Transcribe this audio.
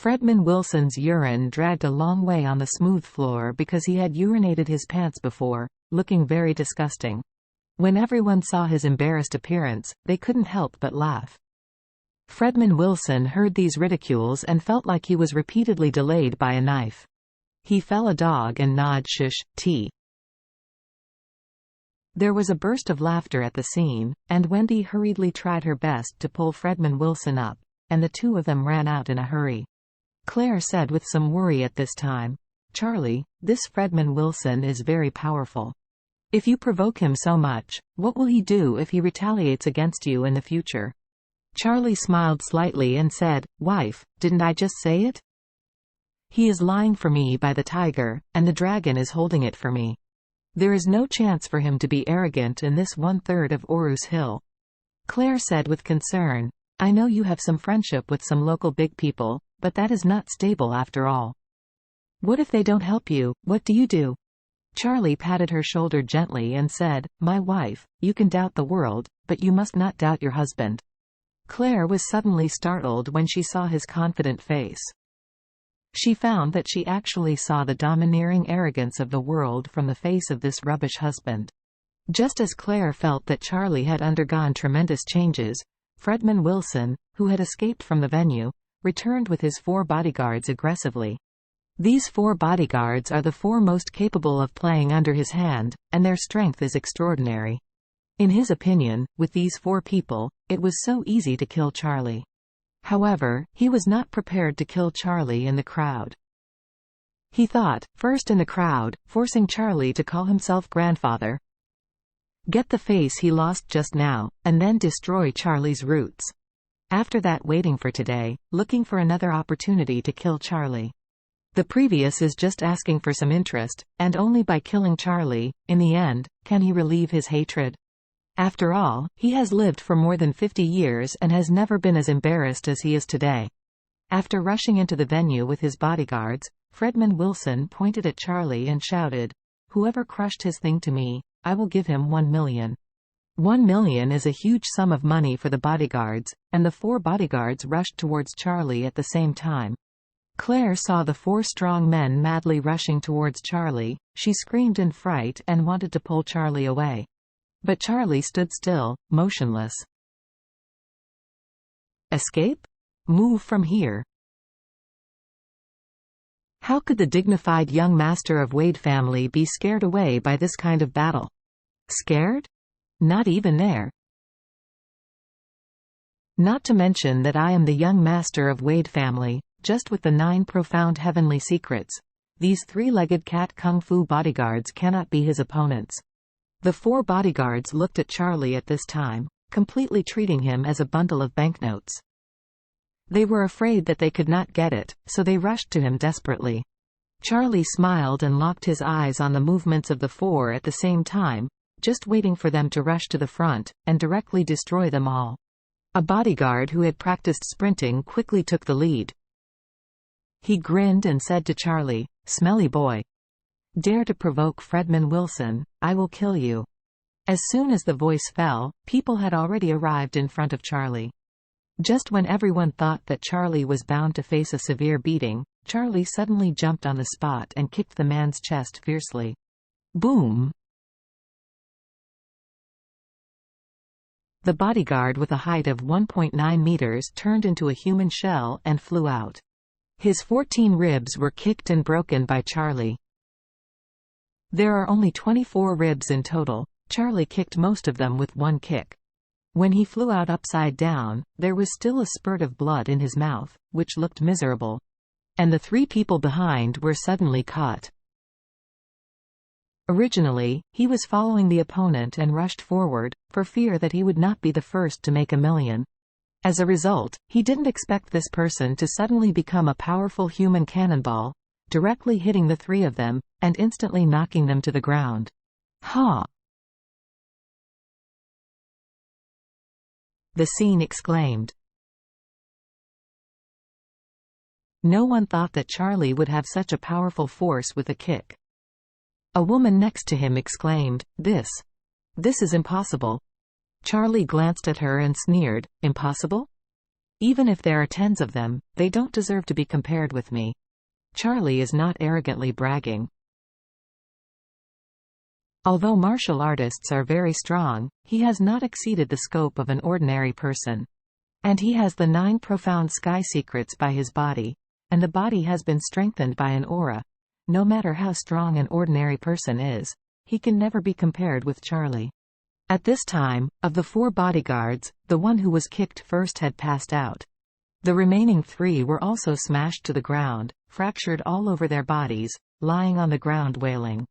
Fredman Wilson's urine dragged a long way on the smooth floor because he had urinated his pants before, looking very disgusting. When everyone saw his embarrassed appearance, they couldn't help but laugh. Fredman Wilson heard these ridicules and felt like he was repeatedly delayed by a knife. He fell a dog and gnawed shush, tea. There was a burst of laughter at the scene, and Wendy hurriedly tried her best to pull Fredman Wilson up, and the two of them ran out in a hurry. Claire said with some worry at this time, "Charlie, this Fredman Wilson is very powerful. If you provoke him so much, what will he do if he retaliates against you in the future?" Charlie smiled slightly and said, "Wife, didn't I just say it? He is lying for me by the tiger, and the dragon is holding it for me. There is no chance for him to be arrogant in this 1/3 of Orus Hill." Claire said with concern, "I know you have some friendship with some local big people, but that is not stable after all. What if they don't help you, what do you do?" Charlie patted her shoulder gently and said, "My wife, you can doubt the world, but you must not doubt your husband." Claire was suddenly startled when she saw his confident face. She found that she actually saw the domineering arrogance of the world from the face of this rubbish husband. Just as Claire felt that Charlie had undergone tremendous changes, Fredman Wilson, who had escaped from the venue, returned with his 4 bodyguards aggressively. These 4 bodyguards are the 4 most capable of playing under his hand, and their strength is extraordinary. In his opinion, with these 4 people, it was so easy to kill Charlie. However, he was not prepared to kill Charlie in the crowd. He thought, first in the crowd, forcing Charlie to call himself grandfather. Get the face he lost just now, and then destroy Charlie's roots. After that, waiting for today, looking for another opportunity to kill Charlie. The previous is just asking for some interest, and only by killing Charlie, in the end, can he relieve his hatred. After all, he has lived for more than 50 years and has never been as embarrassed as he is today. After rushing into the venue with his bodyguards, Fredman Wilson pointed at Charlie and shouted, "Whoever crushed his thing to me, I will give him 1 million. 1 million is a huge sum of money for the bodyguards, and the 4 bodyguards rushed towards Charlie at the same time. Claire saw the 4 strong men madly rushing towards Charlie. She screamed in fright and wanted to pull Charlie away. But Charlie stood still, motionless. Escape? Move from here. How could the dignified young master of Wade family be scared away by this kind of battle? Scared? Not even there. Not to mention that I am the young master of Wade family, just with the 9 profound heavenly secrets. These 3-legged cat kung fu bodyguards cannot be his opponents." The 4 bodyguards looked at Charlie at this time, completely treating him as a bundle of banknotes. They were afraid that they could not get it, so they rushed to him desperately. Charlie smiled and locked his eyes on the movements of the 4 at the same time, just waiting for them to rush to the front, and directly destroy them all. A bodyguard who had practiced sprinting quickly took the lead. He grinned and said to Charlie, "Smelly boy. Dare to provoke Fredman Wilson, I will kill you." As soon as the voice fell, people had already arrived in front of Charlie. Just when everyone thought that Charlie was bound to face a severe beating, Charlie suddenly jumped on the spot and kicked the man's chest fiercely. Boom! The bodyguard, with a height of 1.9 meters, turned into a human shell and flew out. His 14 ribs were kicked and broken by Charlie. There are only 24 ribs in total. Charlie kicked most of them with 1 kick. When he flew out upside down, there was still a spurt of blood in his mouth, which looked miserable. And the 3 people behind were suddenly caught. Originally, he was following the opponent and rushed forward, for fear that he would not be the first to make 1 million. As a result, he didn't expect this person to suddenly become a powerful human cannonball, directly hitting the 3 of them, and instantly knocking them to the ground. Ha! The scene exclaimed. No one thought that Charlie would have such a powerful force with a kick. A woman next to him exclaimed, This is impossible." Charlie glanced at her and sneered, "Impossible? Even if there are tens of them, they don't deserve to be compared with me. Charlie is not arrogantly bragging. Although martial artists are very strong, he has not exceeded the scope of an ordinary person. And he has the 9 profound sky secrets by his body. And the body has been strengthened by an aura. No matter how strong an ordinary person is, he can never be compared with Charlie. At this time, of the 4 bodyguards, the one who was kicked first had passed out. The remaining 3 were also smashed to the ground, fractured all over their bodies, lying on the ground wailing.